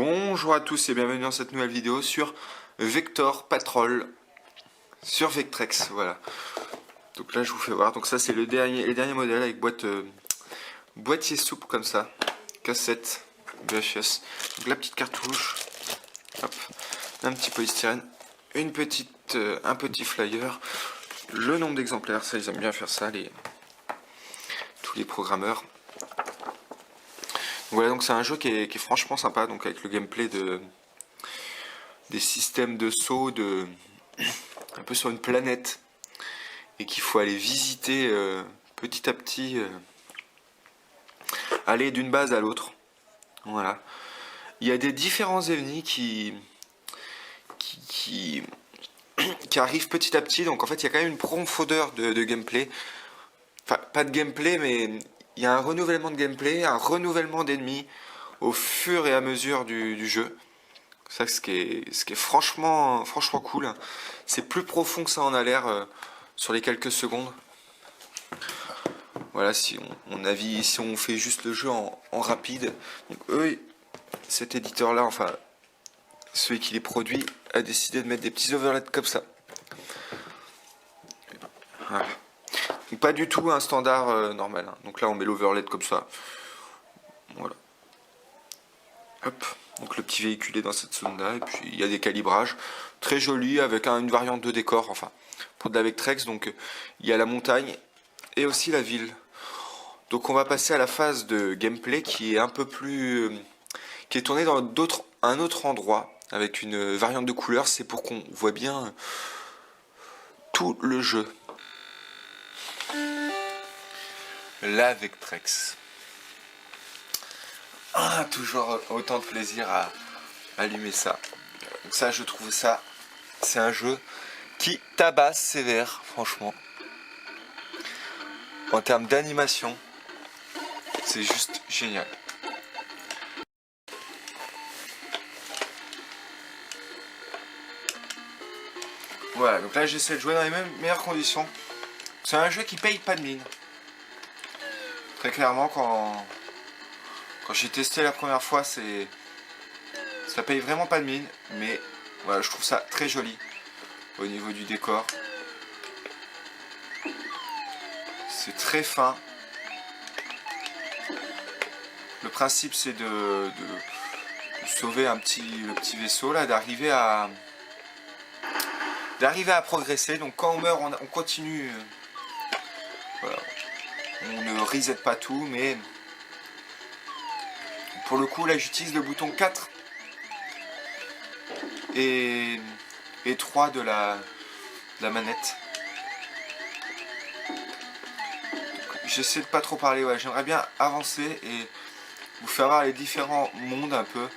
Bonjour à tous et bienvenue dans cette nouvelle vidéo sur Vector Patrol sur Vectrex, voilà. Donc là je vous fais voir, donc ça c'est les derniers modèles avec boîtier souple comme ça, cassette, VHS, donc la petite cartouche, hop, un petit polystyrène, un petit flyer, le nombre d'exemplaires, ça ils aiment bien faire ça, tous les programmeurs. Voilà, donc c'est un jeu qui est franchement sympa, donc avec le gameplay des systèmes de saut un peu sur une planète et qu'il faut aller visiter petit à petit, aller d'une base à l'autre. Voilà. Il y a des différents ennemis qui arrivent petit à petit, donc en fait il y a quand même une profondeur de gameplay. Enfin, pas de gameplay, mais il y a un renouvellement de gameplay, un renouvellement d'ennemis au fur et à mesure du jeu. C'est ça ce qui est franchement cool. C'est plus profond que ça en a l'air sur les quelques secondes. Voilà, si on fait juste le jeu en rapide. Donc eux, cet éditeur là, enfin celui qui les produit, a décidé de mettre des petits overlays comme ça. Voilà. Donc, pas du tout un standard normal. Hein. Donc là on met l'overlay comme ça. Voilà. Hop. Donc le petit véhicule est dans cette zone là. Et puis il y a des calibrages très jolis avec une variante de décor. Enfin, pour de la Vectrex. Donc il y a la montagne et aussi la ville. Donc on va passer à la phase de gameplay qui est un peu plus... qui est tournée dans un autre endroit avec une variante de couleurs. C'est pour qu'on voit bien tout le jeu. La Vectrex. Ah, toujours autant de plaisir à allumer ça. Donc ça, je trouve ça, c'est un jeu qui tabasse sévère, franchement. En termes d'animation, c'est juste génial. Voilà, donc là j'essaie de jouer dans les meilleures conditions. C'est un jeu qui paye pas de mine. Très clairement, quand j'ai testé la première fois, ça paye vraiment pas de mine. Mais voilà, je trouve ça très joli au niveau du décor. C'est très fin. Le principe c'est de sauver le petit vaisseau là, d'arriver à progresser. Donc quand on meurt, on continue. Voilà. On ne reset pas tout, mais pour le coup là j'utilise le bouton 4 et 3 de la manette. J'essaie de pas trop parler, ouais, j'aimerais bien avancer et vous faire voir les différents mondes un peu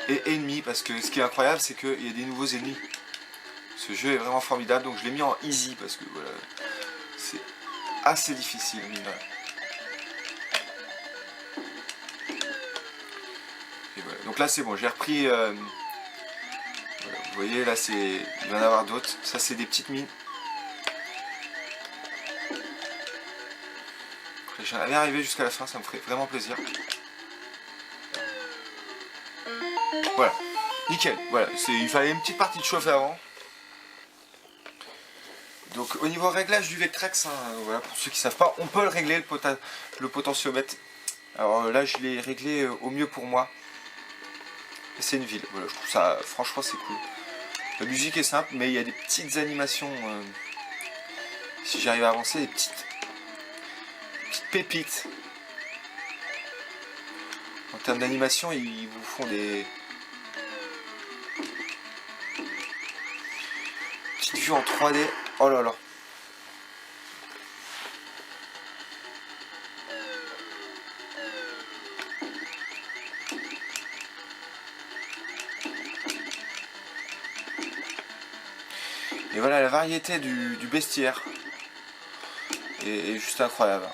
et ennemis, parce que ce qui est incroyable c'est qu'il y a des nouveaux ennemis. Ce jeu est vraiment formidable, donc je l'ai mis en easy parce que voilà, c'est assez difficile. Et voilà. Donc là c'est bon, j'ai repris. Voilà, vous voyez là, il va y en avoir d'autres. Ça c'est des petites mines. J'aimerais arriver jusqu'à la fin, ça me ferait vraiment plaisir. Voilà, nickel. Voilà, il fallait une petite partie de chauffe avant. Donc au niveau réglage du Vectrex, hein, voilà, pour ceux qui ne savent pas, on peut le régler, le potentiomètre. Alors là je l'ai réglé au mieux pour moi. C'est une ville, voilà, je trouve ça, franchement c'est cool. La musique est simple, mais il y a des petites animations, si j'arrive à avancer, des petites pépites. En termes d'animation, ils vous font des petites vues en 3D. Oh là là. Et voilà, la variété du bestiaire est juste incroyable.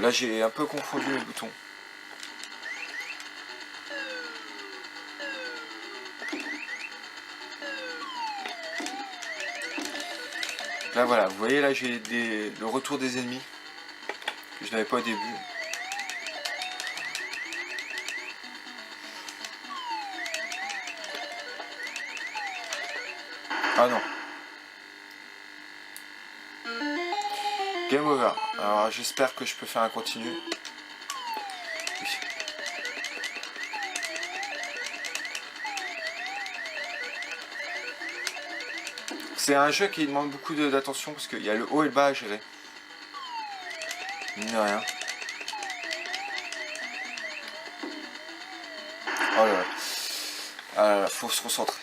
Là j'ai un peu confondu les boutons. Là voilà, vous voyez là j'ai le retour des ennemis Je l'avais pas au début. Ah non. Game over. Alors j'espère que je peux faire un continu. Oui. C'est un jeu qui demande beaucoup d'attention parce qu'il y a le haut et le bas à gérer. Mine de rien. Oh là là. Ah là là, faut se concentrer.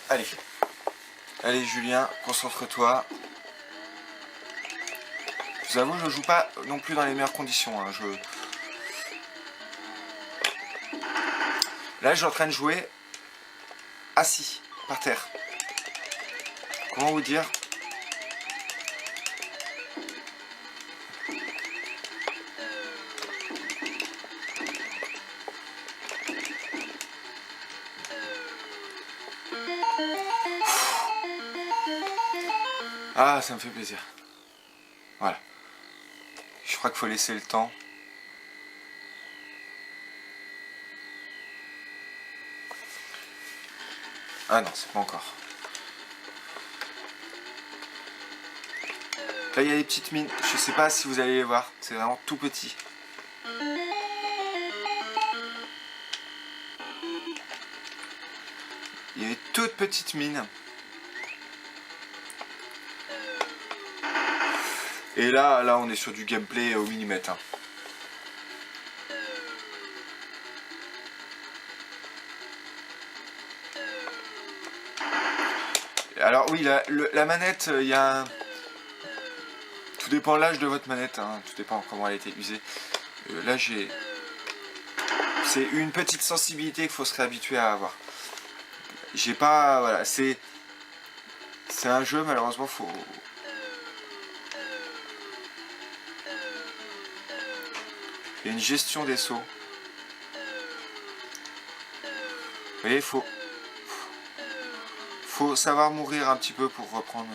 Allez. Allez Julien, concentre-toi. Je vous avoue, je joue pas non plus dans les meilleures conditions. Hein. Là, je suis en train de jouer assis, par terre. Comment vous dire? Ah, ça me fait plaisir. Voilà. Je crois qu'il faut laisser le temps. Ah non, c'est pas encore. Là, il y a des petites mines. Je sais pas si vous allez les voir. C'est vraiment tout petit. Il y a des toutes petites mines. Et là, on est sur du gameplay au millimètre. Hein. Alors oui, la manette, il y a un... Tout dépend de l'âge de votre manette, hein. Tout dépend comment elle a été usée. Là, c'est une petite sensibilité qu'il faut se réhabituer à avoir. J'ai pas... Voilà, c'est un jeu, malheureusement, faut... Il y a une gestion des sauts. Vous voyez, faut savoir mourir un petit peu pour reprendre.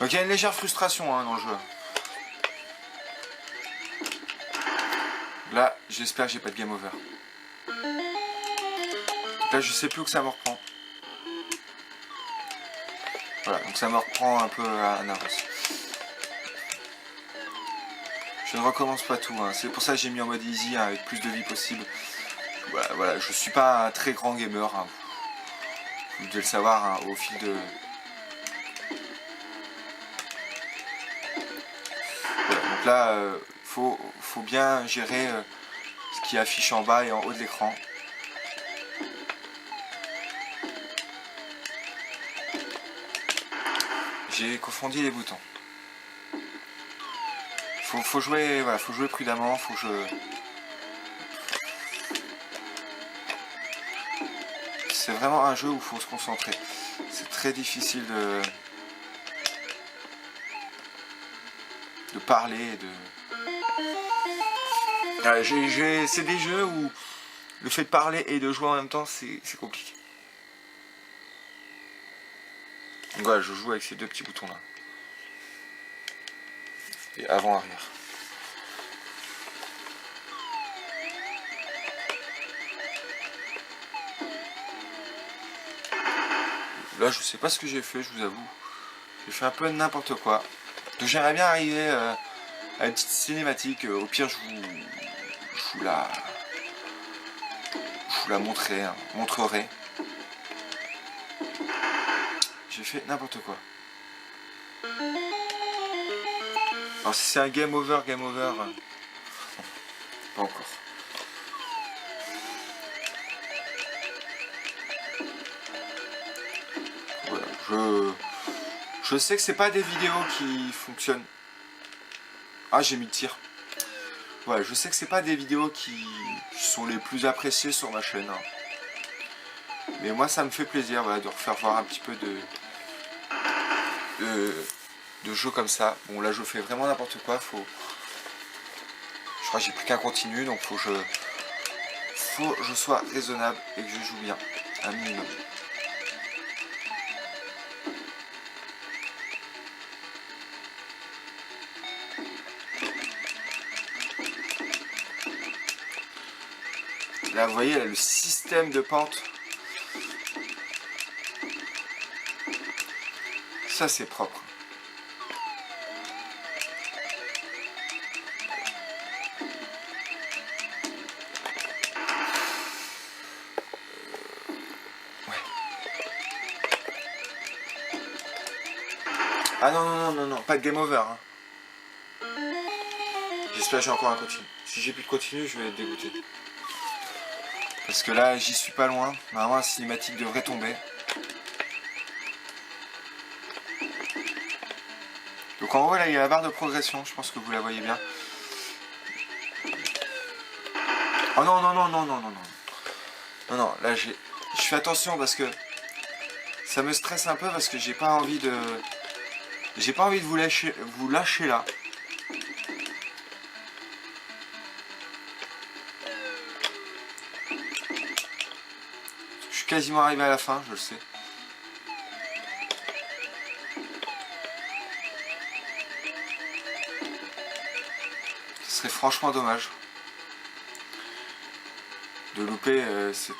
Donc il y a une légère frustration hein, dans le jeu. Là, j'espère que j'ai pas de game over. Là, je sais plus où que ça me reprend. Voilà, donc ça me reprend un peu à avance. Je ne recommence pas tout. Hein. C'est pour ça que j'ai mis en mode easy hein, avec plus de vie possible. Voilà, je suis pas un très grand gamer. Hein. Vous devez le savoir hein, au fil de... Voilà, donc là, faut bien gérer ce qui affiche en bas et en haut de l'écran. J'ai confondu les boutons. Faut jouer, voilà, faut jouer prudemment, faut que je... C'est vraiment un jeu où il faut se concentrer. C'est très difficile de parler et de... C'est des jeux où le fait de parler et de jouer en même temps, c'est compliqué. Donc voilà, je joue avec ces deux petits boutons là. Et avant-arrière. Là, je sais pas ce que j'ai fait, je vous avoue. J'ai fait un peu n'importe quoi. Donc j'aimerais bien arriver à une petite cinématique. Au pire, je vous la montrerai. J'ai fait n'importe quoi. Alors si c'est un game over, pas encore. Je sais que c'est pas des vidéos qui fonctionnent. Ah, j'ai mis le tir. Ouais, je sais que c'est pas des vidéos qui sont les plus appréciées sur ma chaîne. Hein. Mais moi, ça me fait plaisir voilà, de refaire voir un petit peu de jeux comme ça. Bon, là, je fais vraiment n'importe quoi. Je crois que j'ai plus qu'un continu, donc faut que je sois raisonnable et que je joue bien, un minimum. Là, vous voyez, là, le système de pente. Ça, c'est propre. Ouais. Ah non, non, non, non, non, pas de game over. Hein. J'espère que j'ai encore un continu. Si j'ai plus de continu, je vais être dégoûté. Parce que là, j'y suis pas loin. Normalement, la cinématique devrait tomber. Donc en haut, là, il y a la barre de progression. Je pense que vous la voyez bien. Oh non, non, non, non, non, non, non. Non, non, là, je fais attention parce que ça me stresse un peu parce que j'ai pas envie de... J'ai pas envie de vous lâcher là. Je suis quasiment arrivé à la fin, je le sais. Ce serait franchement dommage de louper cette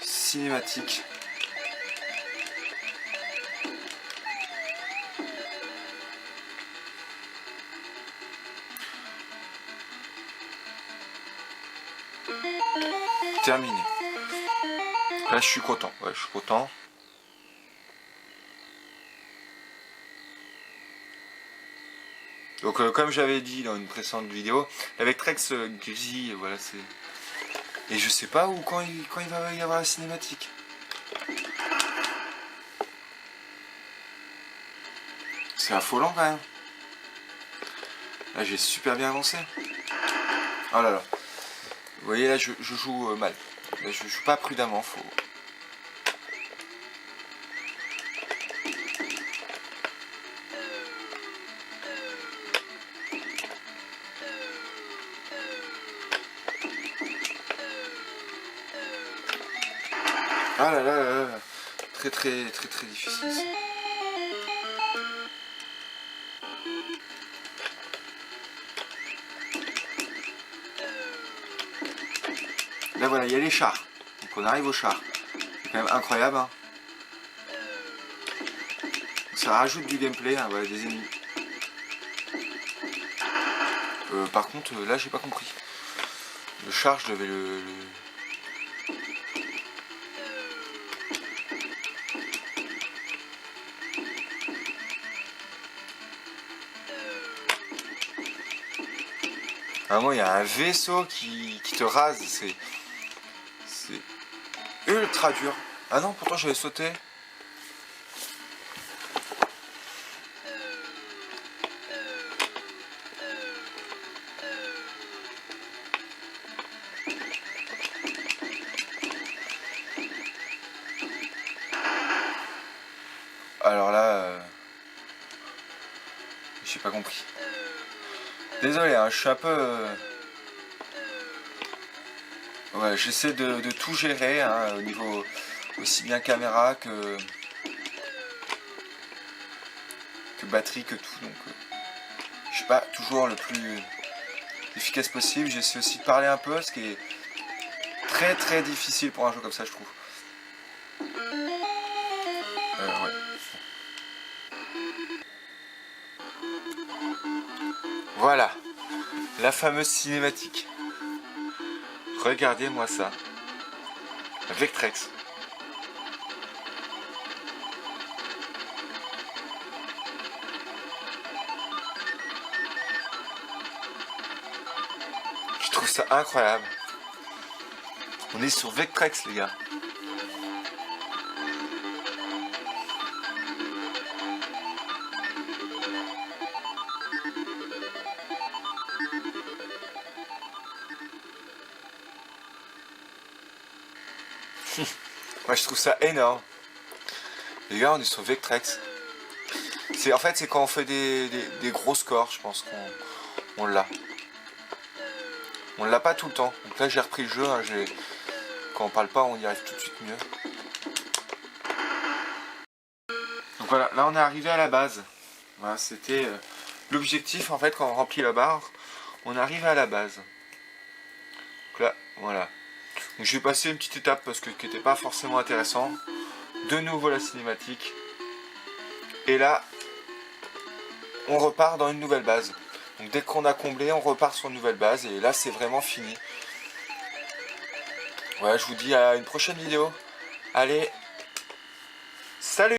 cinématique. Terminé. Là, je suis content. Ouais, je suis content. Donc, comme j'avais dit dans une précédente vidéo, avec Trex grésille, voilà, c'est. Et je sais pas où quand il va y avoir la cinématique. C'est affolant quand même. Là, j'ai super bien avancé. Oh là là. Vous voyez, là, je joue mal. Là, je joue pas prudemment, faut. Ah là là là là. Très très très très difficile ça. Là voilà, il y a les chars. Donc on arrive aux chars. C'est quand même incroyable. Hein. Ça rajoute du gameplay, hein, voilà, des ennemis. Par contre, là j'ai pas compris. Le char, je devais le... Vraiment, il y a un vaisseau qui te rase, c'est ultra dur. Ah non, pourtant j'avais sauté. Alors là, j'ai pas compris. Désolé, hein, je suis un peu... Ouais, j'essaie de tout gérer, hein, au niveau aussi bien caméra que batterie, que tout. Donc, je suis pas toujours le plus efficace possible. J'essaie aussi de parler un peu, ce qui est très très difficile pour un jeu comme ça, je trouve. Ouais. Voilà, la fameuse cinématique. Regardez-moi ça. Avec Trex. Je trouve ça incroyable. On est sur Vectrex, les gars. Moi je trouve ça énorme. Les gars, on est sur Vectrex. En fait, c'est quand on fait des gros scores, je pense qu'on l'a. On l'a pas tout le temps. Donc là, j'ai repris le jeu. Hein, quand on parle pas, on y arrive tout de suite mieux. Donc voilà, là on est arrivé à la base. Voilà, c'était l'objectif en fait quand on remplit la barre, on arrive à la base. Donc là, voilà. Donc je vais passer une petite étape parce que qui n'était pas forcément intéressant. De nouveau la cinématique. Et là, on repart dans une nouvelle base. Donc dès qu'on a comblé, on repart sur une nouvelle base et là c'est vraiment fini. Voilà, je vous dis à une prochaine vidéo. Allez, salut!